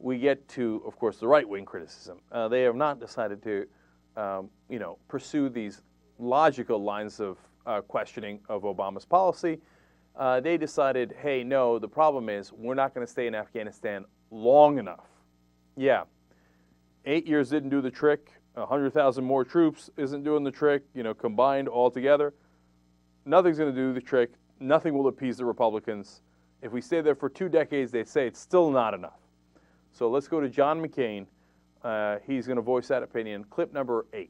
we get to, of course, the right-wing criticism. They have not decided to, pursue these logical lines of questioning of Obama's policy. They decided, hey, no, the problem is we're not going to stay in Afghanistan long enough. Yeah, 8 years didn't do the trick. 100,000 more troops isn't doing the trick, combined all together. Nothing's going to do the trick. Nothing will appease the Republicans. If we stay there for 2 decades, they'd say it's still not enough. So let's go to John McCain. He's going to voice that opinion. Clip number 8.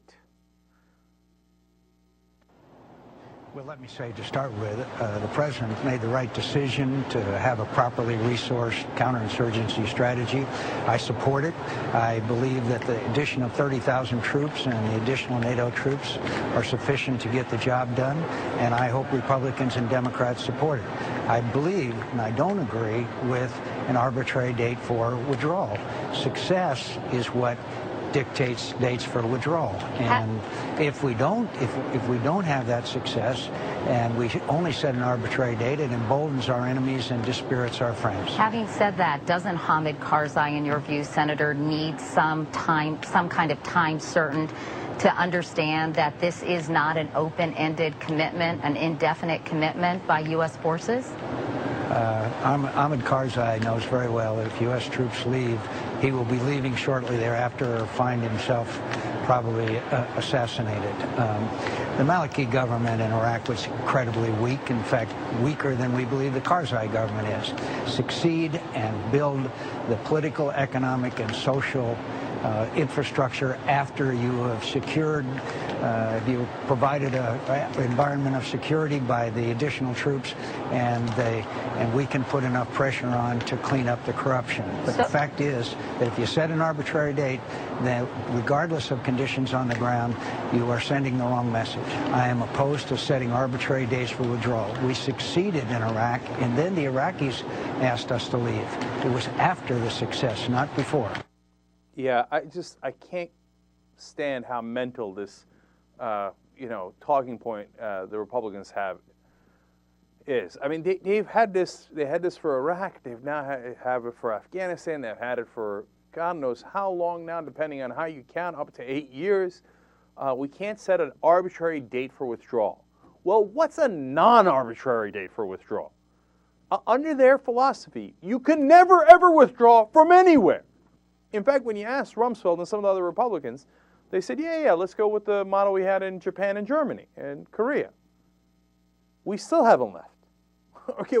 Well, let me say to start with, the president made the right decision to have a properly resourced counterinsurgency strategy. I support it. I believe that the addition of 30,000 troops and the additional NATO troops are sufficient to get the job done, and I hope Republicans and Democrats support it. I believe, and I don't agree with an arbitrary date for withdrawal. Success is what dictates dates for withdrawal, and if we don't have that success, and we only set an arbitrary date, it emboldens our enemies and dispirits our friends. Having said that, doesn't Hamid Karzai, in your view, Senator, need some kind of time certain to understand that this is not an open-ended commitment, an indefinite commitment by U.S. forces? Hamid Karzai knows very well that if U.S. troops leave, he will be leaving shortly thereafter or find himself probably assassinated. The Maliki government in Iraq was incredibly weak, in fact, weaker than we believe the Karzai government is. Succeed and build the political, economic, and social infrastructure after you have secured, you provided an environment of security by the additional troops, and we can put enough pressure on to clean up the corruption. But the fact is that if you set an arbitrary date, then regardless of conditions on the ground, you are sending the wrong message. I am opposed to setting arbitrary dates for withdrawal. We succeeded in Iraq, and then the Iraqis asked us to leave. It was after the success, not before. Yeah, I can't stand how mental this, talking point the Republicans have is. I mean, they had this for Iraq. They've now have it for Afghanistan. They've had it for God knows how long now, depending on how you count, up to 8 years. We can't set an arbitrary date for withdrawal. Well, what's a non-arbitrary date for withdrawal? Under their philosophy, you can never, ever withdraw from anywhere. In fact, when you asked Rumsfeld and some of the other Republicans, they said, yeah, let's go with the model we had in Japan and Germany and Korea. We still haven't left. Okay,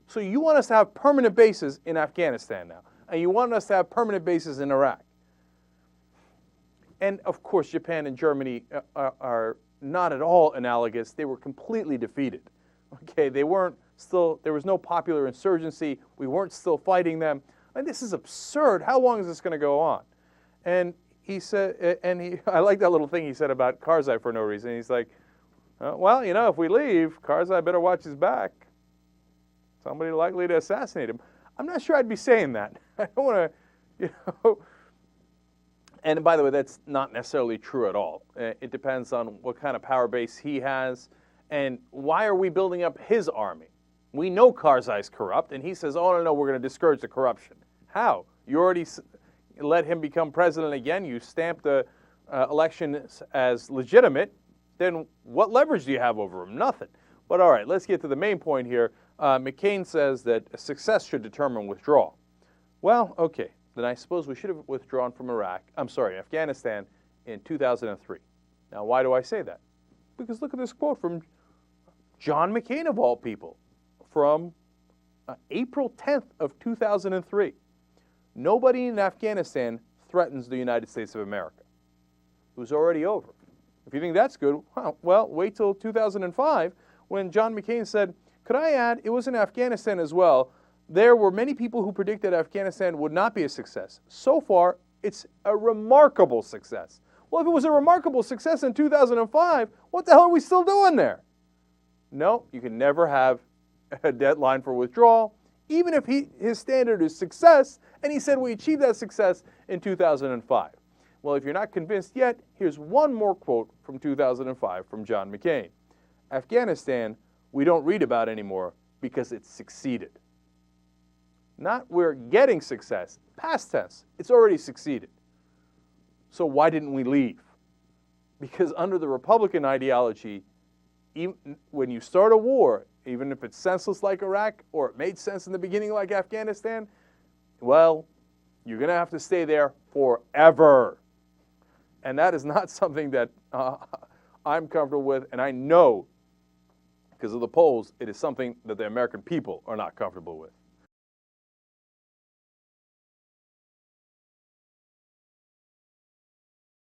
so you want us to have permanent bases in Afghanistan now, and you want us to have permanent bases in Iraq. And of course, Japan and Germany are not at all analogous. They were completely defeated. Okay, there was no popular insurgency. We weren't still fighting them. And this is absurd. How long is this going to go on? And he said, I like that little thing he said about Karzai for no reason. He's like, well, if we leave, Karzai better watch his back. Somebody likely to assassinate him. I'm not sure I'd be saying that. I don't want to, And by the way, that's not necessarily true at all. It depends on what kind of power base he has, and why are we building up his army? We know Karzai's corrupt, and he says, oh, no, we're going to discourage the corruption. How? You already let him become president again. You stamped the election as legitimate. Then what leverage do you have over him? Nothing. But all right, let's get to the main point here. McCain says that success should determine withdrawal. Well, okay, then I suppose we should have withdrawn from Afghanistan in 2003. Now, why do I say that? Because look at this quote from John McCain, of all people, from April 10th of 2003. Nobody in Afghanistan threatens the United States of America. It was already over. If you think that's good, well, wait till 2005 when John McCain said, could I add, it was in Afghanistan as well. There were many people who predicted Afghanistan would not be a success. So far, it's a remarkable success. Well, if it was a remarkable success in 2005, what the hell are we still doing there? No, you can never have a deadline for withdrawal, even if his standard is success, and he said we achieved that success in 2005. Well, if you're not convinced yet, here's one more quote from 2005 from John McCain. Afghanistan, we don't read about anymore because it succeeded. Not we're getting success. Past tense. It's already succeeded. So why didn't we leave? Because under the Republican ideology, even when you start a war, even if it's senseless like Iraq, or it made sense in the beginning like Afghanistan, well, you're going to have to stay there forever. And that is not something that I'm comfortable with, and I know, because of the polls, it is something that the American people are not comfortable with.